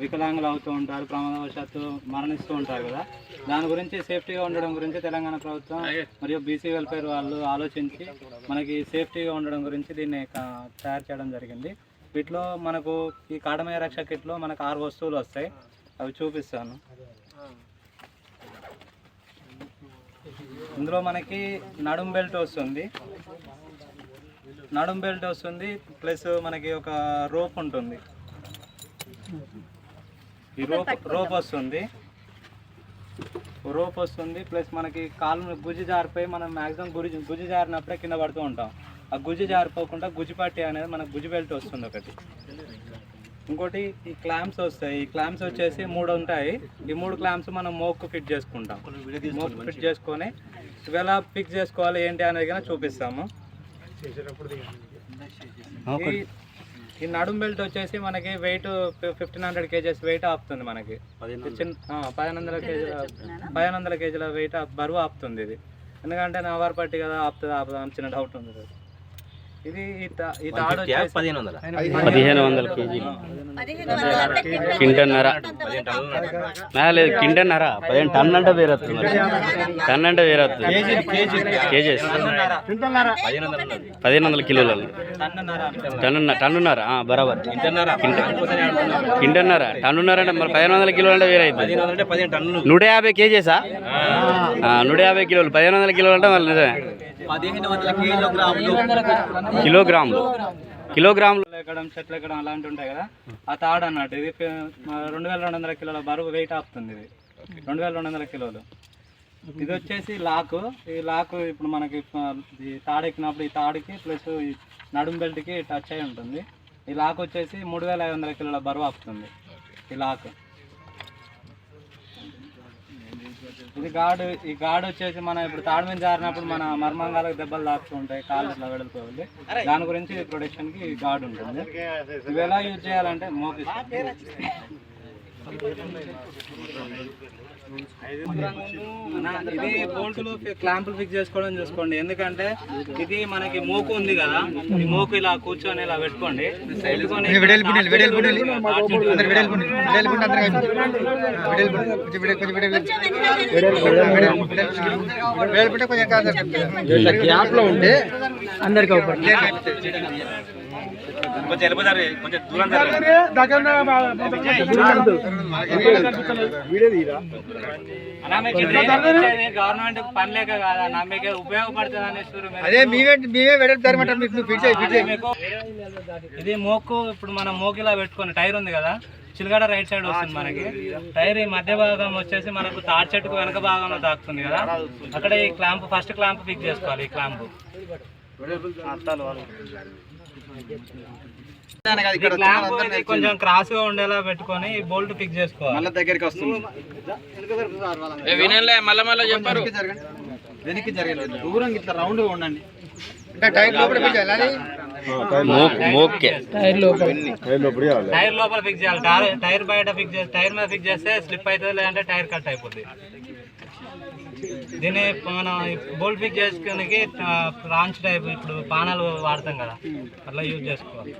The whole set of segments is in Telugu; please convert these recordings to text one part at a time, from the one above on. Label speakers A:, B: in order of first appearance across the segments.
A: వికలాంగులు అవుతూ ఉంటారు, ప్రమాదవశాత్తు మరణిస్తూ ఉంటారు కదా. దాని గురించి సేఫ్టీగా ఉండడం గురించి తెలంగాణ ప్రభుత్వం మరియు బీసీ వెల్ఫేర్ వాళ్ళు ఆలోచించి మనకి సేఫ్టీగా ఉండడం గురించి దీన్ని తయారు చేయడం జరిగింది. వీటిలో మనకు ఈ కాటమయ్య రక్ష కిట్లో మనకు 6 వస్తువులు వస్తాయి. అవి చూపిస్తాను. ఇందులో మనకి నడుం బెల్ట్ వస్తుంది, ప్లస్ మనకి ఒక రోప్ ఉంటుంది. ఈ రోప్ వస్తుంది, ప్లస్ మనకి కాలు గుజ్జు జారిపోయి మనం మ్యాక్సిమం గుజ్జు జారినప్పుడే కింద పడుతూ ఉంటాం. ఆ గుజ్జు జారిపోకుండా గుజ్జుపట్టి అనేది మనకు గుజ్జు బెల్ట్ వస్తుంది ఒకటి. ఇంకోటి ఈ క్లాంప్స్ వస్తాయి. ఈ క్లాంప్స్ వచ్చేసి 3 ఉంటాయి. ఈ 3 క్లాంప్స్ మనం మోక్కు ఫిట్ చేసుకుంటాం. మోక్కు ఫిట్ చేసుకొని ఇవాళ ఫిక్స్ చేసుకోవాలి ఏంటి అనేది కానీ చూపిస్తాము. ఈ నడుం బెల్ట్ వచ్చేసి మనకి వెయిట్ 1500 kgs వెయిట్ ఆపుతుంది. మనకి 1500 kgల వెయిట్ బరువు ఆపుతుంది ఇది. ఎందుకంటే నవారు పట్టి కదా ఆపుతుంది చిన్న డౌట్ ఉంది. ఇది ఈ తాడు
B: 1500 కేజీలు, కింటన్నర లేదు, కింటన్నర 15 టన్ను అంటే వేరే వస్తుంది. టన్ అంటే వేరే వస్తుంది. కేజీస్ 1500 కిలోలు, టన్నున్నర బరాబర్. కింటన్నర టన్నున్నర అంటే మరి 1500 కిలోలు అంటే వేరే అవుతుంది. 150 కేజీసా? 150 కిలోలు 1500 కిలోలు అంటే మళ్ళీ నిజమే.
A: 1500 కిలోగ్రాములు ఎక్కడం, చెట్లు ఎక్కడం అలాంటివి ఉంటాయి కదా. ఆ తాడు అన్నట్టు ఇది 2200 కిలోల బరువు వెయిట్ ఆపుతుంది. ఇది 2200 కిలోలు. ఇది వచ్చేసి లాకు. ఈ లాకు ఇప్పుడు మనకి ఈ తాడు ఎక్కినప్పుడు ఈ తాడుకి ప్లస్ ఈ నడుం బెల్ట్కి టచ్ అయి ఉంటుంది. ఈ లాక్ వచ్చేసి 3500 కిలోల బరువు ఆపుతుంది ఈ లాక్. ఇది గాడు. ఈ గాడు వచ్చేసి మనం ఇప్పుడు తాడు మీద జారినప్పుడు మన మర్మంగాలకు దెబ్బలు తాకుతూ ఉంటాయి, కాళ్ళు ఇట్లా వెడల్పోవాలి. దాని గురించి ప్రొటెక్షన్కి ఈ గాడు ఉంటుంది. ఇవి ఎలా యూజ్ చేయాలంటే ఇది బోల్టులు క్లాంపులు ఫిక్స్ చేసుకోవడం చూసుకోండి. ఎందుకంటే ఇది మనకి మోకు ఉంది కదా, ఈ మోకు ఇలా కూర్చొని ఇలా పెట్టుకోండి.
C: గ్యాప్ లో ఉంటే అందరికి
A: కొంచెం దూరం గవర్నమెంట్ పని లేక కాదా, మీకు ఉపయోగపడుతుంది. ఇది మోకు. ఇప్పుడు మనం మోకిలా పెట్టుకొని టైర్ ఉంది కదా, చిలగడ రైట్ సైడ్ వస్తుంది మనకి. టైర్ ఈ మధ్య భాగం వచ్చేసి మనకు తాడి చెట్టుకు వెనక భాగంలో తాకుతుంది కదా, అక్కడ ఈ క్లాంప్ ఫస్ట్ క్లాంప్ ఫిక్స్ చేసుకోవాలి. ఈ క్లాంప్ కొంచెం క్రాస్ గా ఉండేలా పెట్టుకొని బోల్ట్ ఫిక్స్ చేసుకోవాలి. దగ్గరికి వస్తుంది.
C: చెప్పారు వెనక్కి జరగలేదు, దూరం ఇట్లా రౌండ్ గా ఉండండి.
A: టైర్ లోపల ఫిక్స్ చేయాలి. టైర్ బయట ఫిక్స్ చేస్తే, టైర్ మీద ఫిక్స్ చేస్తే స్లిప్ అవుతుంది, లేదంటే టైర్ కట్ అయిపోతుంది. దీన్ని మనం బోల్ట్ ఫిక్స్ చేసుకోవడానికి లాంచ్ టైప్ ఇప్పుడు పానాలు వాడతాం కదా, అట్లా యూజ్ చేసుకోవాలి.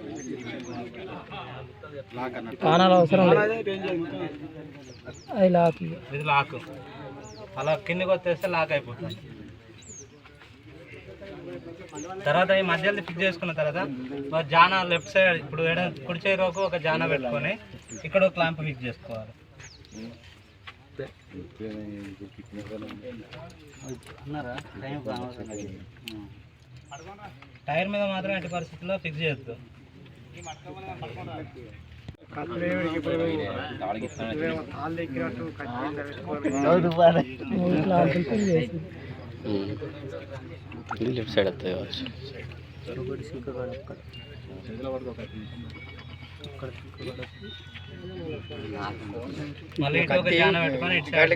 D: పానాలు అవసరం లేదు,
A: ఇది లాక్. అలా కిందకి వచ్చేస్తే లాక్ అయిపోతుంది. తర్వాత ఈ మధ్యలో ఫిక్స్ చేసుకున్న తర్వాత జానా లెఫ్ట్ సైడ్ ఇప్పుడు కుడి చేరోకు ఒక జానా పెట్టుకొని ఇక్కడ ఒక క్లాంప్ ఫిక్స్ చేసుకోవాలి. టైర్ మీద మాత్రం ఎట్టి పరిస్థితుల్లో ఫిక్స్ చేయొద్దు.
B: లెఫ్ట్ సైడ్ వస్తుంది కావచ్చు.
A: మళ్ళీ ఇటు ఒక జాన పెట్టుకొని ఇటు సైడ్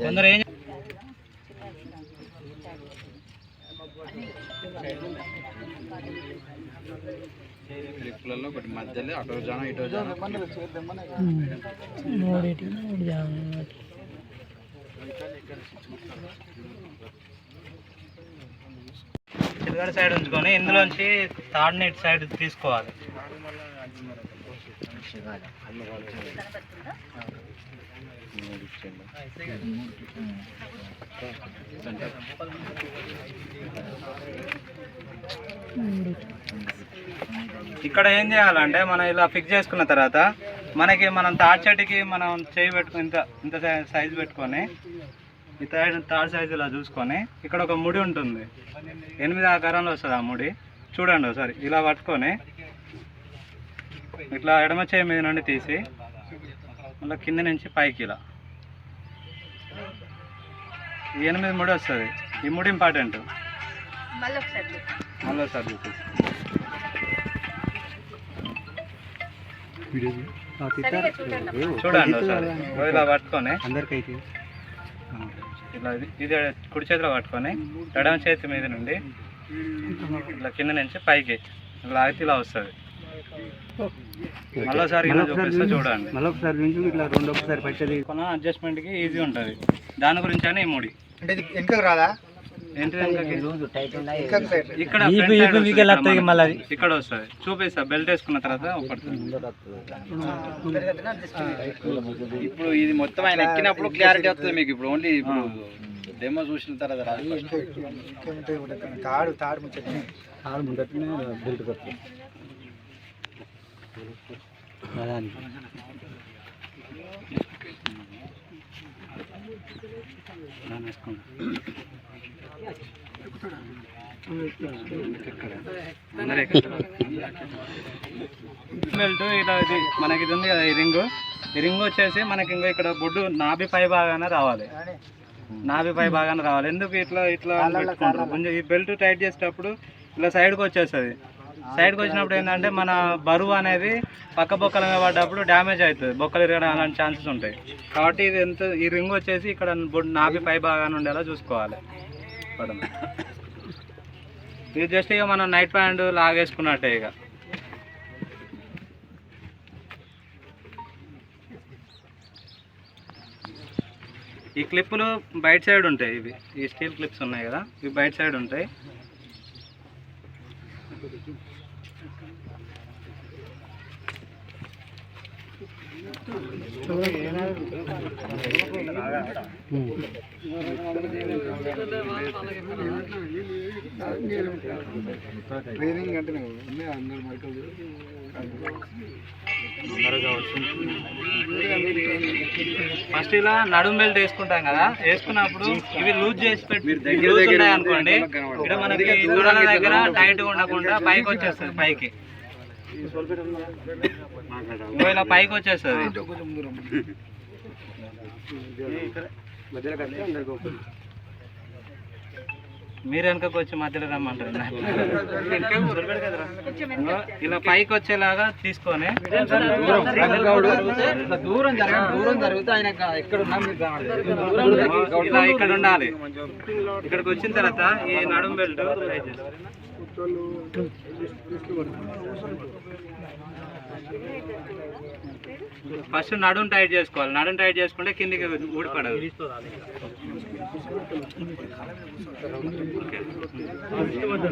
A: కొందరు ఏం
C: క్లిప్లలో ఒకటి మధ్యలో అటో జాన ఇటో జాన
A: ముందుగడ సైడ్ ఉంచుకొని ఇందులోంచి తాడుని ఇటు సైడ్ తీసుకోవాలి. ఇక్కడ ఏం చేయాలంటే మనం ఇలా ఫిక్స్ చేసుకున్న తర్వాత మనం తాడు చెట్టుకి మనం చేయి పెట్టుకుని ఇంత సైజు పెట్టుకొని ఈ తాడు సైజు ఇలా చూసుకొని ఇక్కడ ఒక ముడి ఉంటుంది, 8 ఆకారంలో వస్తుంది ఆ ముడి. చూడండి ఒకసారి ఇలా పట్టుకొని ఇట్లా ఎడమ చేయి మీద నుండి తీసి మళ్ళీ కింద నుంచి పైకి ఇలా ఈ 8 ముడి వస్తుంది. ఈ ముడి ఇంపార్టెంట్. మళ్ళీ ఒకసారి చూపిస్తాను. చూడండి ఒకసారి ఇలా పట్టుకొని అందరికైతే ఇట్లా ఇది కుడి చేతిలో పట్టుకొని ఎడమ చేతి మీద నుండి ఇట్లా కింద నుంచి పైకి ఇలా అయితే ఇలా వస్తుంది. మళ్ళీసారి ఇలా చూపిస్తే చూడండి. ఇట్లా రెండోసారి పెట్టేది అడ్జస్ట్మెంట్కి ఈజీ ఉంటుంది. దాని గురించి అని ఈ ముడి
C: అంటే ఇది వెనుకకు రాదా?
A: ఇక్కడ ఇక్కడ వస్తుంది. చూపిస్తా బెల్ట్ వేసుకున్న తర్వాత
C: ఇప్పుడు ఇది మొత్తం ఆయన ఎక్కినప్పుడు క్లారిటీ వస్తుంది మీకు. ఇప్పుడు ఓన్లీ ఇప్పుడు డెమో చూసిన తర్వాత తాడు ముందటనే బెల్ట్ వస్తుంది.
A: బెల్ట్ ఇలా ఇది మనకి ఇది ఉంది కదా, ఈ రింగ్ వచ్చేసి మనకి ఇంకా ఇక్కడ బొడ్డు నాభి పై భాగాన రావాలి. ఎందుకు ఇట్లా పెట్టుకుంటారు? కొంచెం ఈ బెల్ట్ టైట్ చేసేటప్పుడు ఇలా సైడ్కి వచ్చేస్తుంది. సైడ్కి వచ్చినప్పుడు ఏంటంటే మన బరువు అనేది పక్క బొక్కల మీద పడ్డప్పుడు డ్యామేజ్ అవుతుంది, బొక్కలు ఇరగడం అలాంటి ఛాన్సెస్ ఉంటాయి. కాబట్టి ఈ రింగ్ వచ్చేసి ఇక్కడ నాభి పై భాగాన ఉండేలా చూసుకోవాలి. ఇది జస్ట్ ఇక మనం నైట్ ప్యాంట్ లాగేసుకున్నట్టే. ఇక ఈ క్లిప్పులు బయట సైడ్ ఉంటాయి. ఇవి ఈ స్టీల్ క్లిప్స్ ఉన్నాయి కదా, ఇవి బయట సైడ్ ఉంటాయి. ఫస్ట్ ఇలా నడుము బెల్ట్ వేసుకుంటాం కదా, వేసుకున్నప్పుడు ఇవి లూజ్ చేసి పెట్టి లూజ్ ఉన్నాయి అనుకోండి, ఇక్కడ మనకి దూరాల దగ్గర టైట్గా ఉండకుండా పైకి వచ్చేస్తుంది. పైకి ఇలా పైకి వచ్చేస్తుంది. మీరు వెనకకు వచ్చి మధ్యలో రమ్మంటారు. ఇలా పైకి వచ్చేలాగా తీసుకొని ఇలా ఇక్కడ ఉండాలి. ఇక్కడికి వచ్చిన తర్వాత ఈ నడుము బెల్ట్ ఫస్ట్ నడుము టైట్ చేసుకోవాలి. నడుము టైట్ చేసుకుంటే కిందికి ఊడిపడదు.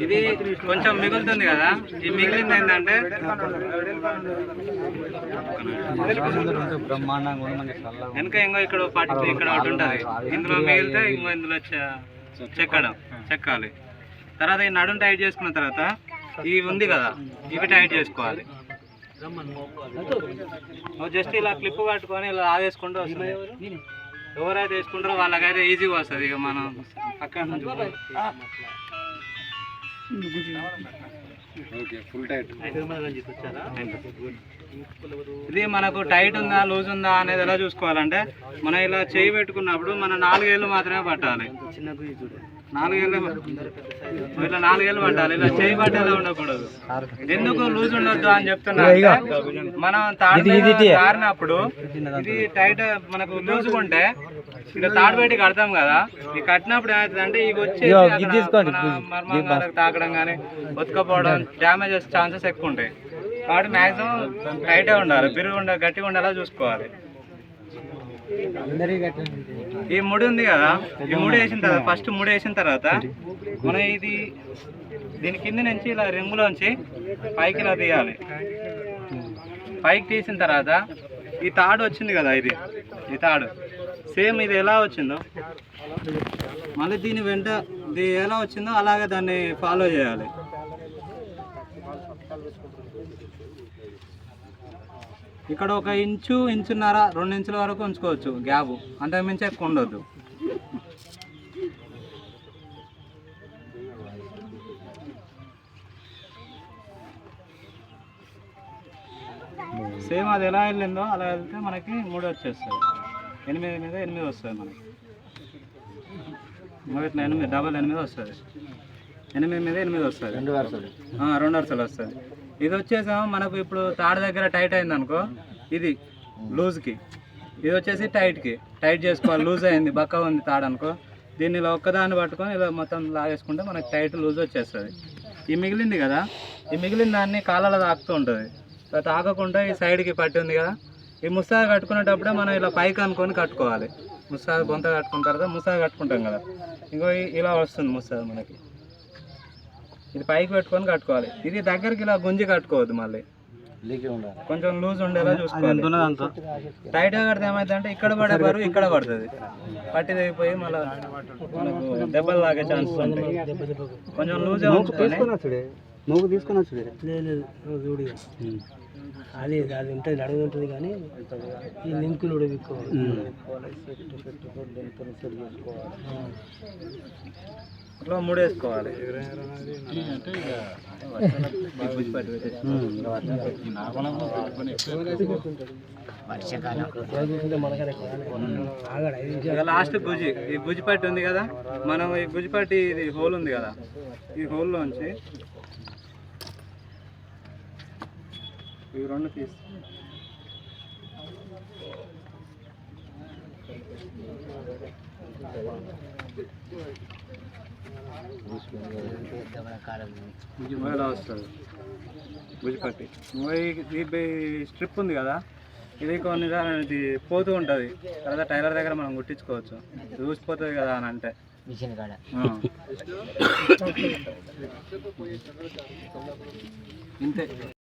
A: ఇది కొంచెం మిగులుతుంది కదా, ఈ మిగిలింది ఏంటంటే వెనక ఇంకో ఇక్కడ ఇక్కడ ఒకటి ఉంటుంది. ఇందులో మిగిలితే ఇందులో చెక్కాలి. తర్వాత ఈ నడుము టైట్ చేసుకున్న తర్వాత ఇవి ఉంది కదా, ఇవి టైట్ చేసుకోవాలి. జస్ట్ ఇలా క్లిప్ పట్టుకొని ఇలా ఆగేసుకుంటూ వస్తుంది. ఎవరైతే వేసుకుంటారో వాళ్ళకైతే ఈజీగా వస్తుంది. ఇక మనం పక్కన నుంచి ఇది మనకు టైట్ ఉందా లూజ్ ఉందా అనేది ఎలా చూసుకోవాలంటే, మనం ఇలా చేయి పెట్టుకున్నప్పుడు మన 4 ఏళ్ళు మాత్రమే పట్టాలి. 4 ఏళ్ళు ఇట్లా 4 ఏళ్ళు పట్టాలి. ఇలా చేయి పట్టేలా ఉండకూడదు. ఎందుకు లూజ్ ఉండొద్దు అని చెప్తున్నా, మనం తాడినప్పుడు ఇది టైట్ మనకు లూజ్గా ఉంటే ఇలా తాడు పెట్టి కడతాం కదా, ఇది కట్టినప్పుడు ఏమవుతుందంటే ఇవి వచ్చి మర్మాలకు తాకడం కానీ ఉతకపోవడం డ్యామేజ్ చేసే ఛాన్సెస్ ఎక్కువ ఉంటాయి. కాబట్టి మ్యాక్సిమం టైటే ఉండాలి, గట్టిగా ఉండేలా చూసుకోవాలి. ఈ ముడి ఉంది కదా, ఈ ముడి వేసిన తర్వాత ఫస్ట్ ముడి వేసిన తర్వాత మనం ఇది దీని కింద నుంచి ఇలా రింగులోంచి పైకి ఇలా తీయాలి. పైకి తీసిన తర్వాత ఈ తాడు వచ్చింది కదా, ఈ తాడు సేమ్ ఇది ఎలా వచ్చిందో మళ్ళీ దీని వెంట ఎలా వచ్చిందో అలాగే దాన్ని ఫాలో చేయాలి. ఇక్కడ 1 ఇంచు, ఇంచున్నర, 2 ఇంచుల వరకు ఉంచుకోవచ్చు గ్యాప్, అంతకుమించి ఎక్కువ ఉండొద్దు. సేమ్ అది ఎలా వెళ్ళిందో అలా వెళ్తే మనకి 3 వచ్చేస్తుంది. 8 మీద 8 వస్తుంది మనకి. మొదటి 8 డబల్ 8 వస్తుంది. 8 మీద 8 వస్తుంది. 2 వరుసలు వస్తుంది. ఇది వచ్చేసాము మనకు ఇప్పుడు తాడు దగ్గర టైట్ అయింది అనుకో, ఇది లూజ్కి, ఇది వచ్చేసి టైట్ చేసుకోవాలి. లూజ్ అయింది, బక్క ఉంది తాడు అనుకో, దీన్ని ఇలా ఒక్కదాన్ని పట్టుకొని ఇలా మొత్తం లాగేసుకుంటే మనకి టైట్ లూజ్ వచ్చేస్తుంది. ఈ మిగిలింది కదా, ఈ మిగిలిన దాన్ని కాళ్ళలో తాకుతూ ఉంటుంది. తాకకుండా ఈ సైడ్కి పట్టి ఉంది కదా, ఈ ముసాగా కట్టుకునేటప్పుడే మనం ఇలా పైకి అనుకొని కట్టుకోవాలి. ముసాగా బొంత కట్టుకున్న తర్వాత ముసాగా కట్టుకుంటాం కదా, ఇంకో ఇలా వస్తుంది ముసాగా మనకి. ఇది పైకి పెట్టుకొని కట్టుకోవాలి. ఇది దగ్గరికి ఇలా గుంజి కట్టుకోవద్దు, మళ్ళీ కొంచెం లూజ్ ఉండేలా చూసుకోవాలి. టైట్గా కడితే ఏమైందంటే ఇక్కడ పడే బరువు ఇక్కడ పడుతుంది, పట్టి తెగిపోయి మళ్ళీ మనకు దెబ్బలు తాగే ఛాన్సెస్ ఉంటాయి. కొంచెం లూజ్గా ఉంచుకొని
D: నువ్వు తీసుకుని వచ్చు చూడు, అది ఉంటుంది, అడుగు ఉంటుంది, కానీ ఈ లింకులు ఉడవిక్కోవాలి.
A: ఇట్లా 3 వేసుకోవాలి. లాస్ట్ గుజి, ఈ గుజిపట్టి ఉంది కదా, మనం ఈ గుజిపట్టి ఇది హోల్ ఉంది కదా, ఈ హోల్లోంచి ఇవి 2 తీసి ఇలా వస్తుంది గుజిపట్టి. ఈ స్ట్రిప్ ఉంది కదా, ఇది కొన్ని ఇది పోతూ ఉంటుంది తర్వాత టైలర్ దగ్గర మనం కుట్టించుకోవచ్చు. చూసిపోతుంది కదా అని అంటే మిషన్ కాడ ఇంతే.